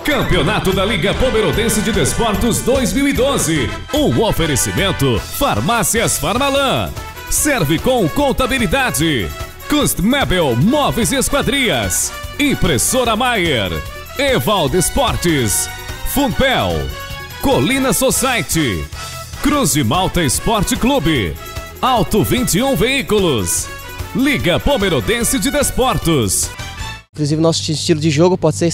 Campeonato da Liga Pomerodense de Desportos 2012. Um oferecimento Farmácias Farmalã. Serve com contabilidade. Custmebel Móveis e Esquadrias. Impressora Maier. Evaldo Esportes. Funpel. Colina Society. Cruz de Malta Esporte Clube. Auto 21 Veículos. Liga Pomerodense de Desportos. Inclusive, nosso estilo de jogo pode ser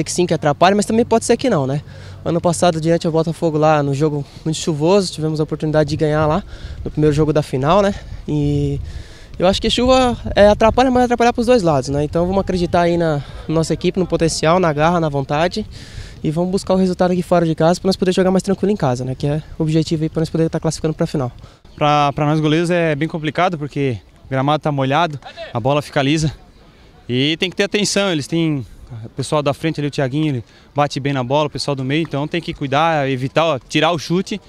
que sim, que atrapalhe, mas também pode ser que não, né? Ano passado, diante ao Botafogo lá, no jogo muito chuvoso, tivemos a oportunidade de ganhar lá no primeiro jogo da final, né? E eu acho que chuva atrapalha, mas atrapalhar para os dois lados, né? Então vamos acreditar aí na nossa equipe, no potencial, na garra, na vontade. E vamos buscar o resultado aqui fora de casa para nós poder jogar mais tranquilo em casa, né? Que é o objetivo aí para nós poder estar classificando para a final. Para nós goleiros é bem complicado, porque o gramado está molhado, a bola fica lisa. E tem que ter atenção, eles têm o pessoal da frente ali, o Thiaguinho, ele bate bem na bola, o pessoal do meio, então tem que cuidar, evitar, tirar o chute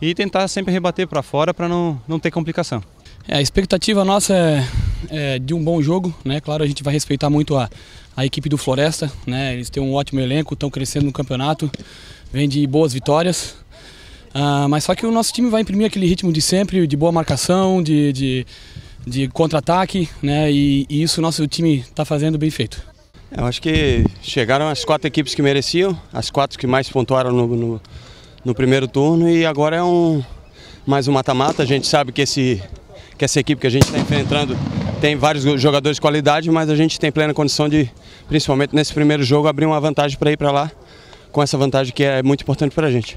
e tentar sempre rebater para fora para não ter complicação. A expectativa nossa é de um bom jogo, né? Claro, a gente vai respeitar muito a equipe do Floresta, né? Eles têm um ótimo elenco, estão crescendo no campeonato, vem de boas vitórias. Mas só que o nosso time vai imprimir aquele ritmo de sempre, de boa marcação, de contra-ataque, né? E isso o nosso time está fazendo bem feito. Eu acho que chegaram as 4 equipes que mereciam, as 4 que mais pontuaram no primeiro turno, e agora é mais um mata-mata. A gente sabe que essa equipe que a gente está enfrentando tem vários jogadores de qualidade, mas a gente tem plena condição de, principalmente nesse primeiro jogo, abrir uma vantagem para ir para lá, com essa vantagem que é muito importante para a gente.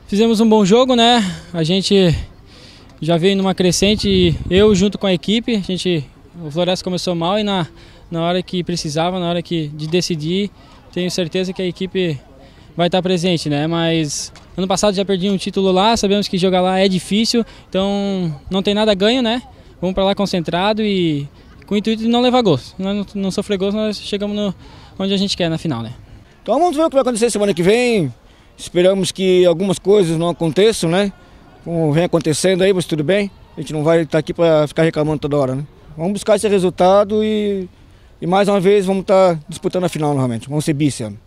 Fizemos um bom jogo, né? A gente já veio numa crescente, eu junto com a equipe, o Floresta começou mal e na hora que precisava, na hora de decidir, tenho certeza que a equipe vai estar presente, né? Mas ano passado já perdi um título lá, sabemos que jogar lá é difícil, então não tem nada ganho, né? Vamos para lá concentrado e com o intuito de não levar gols. Nós não sofrer gols, nós chegamos onde a gente quer na final, né? Então vamos ver o que vai acontecer semana que vem. Esperamos que algumas coisas não aconteçam, né? Como vem acontecendo aí, mas tudo bem. A gente não vai estar aqui para ficar reclamando toda hora, né? Vamos buscar esse resultado e mais uma vez vamos estar disputando a final novamente. Vamos ser bi esse ano.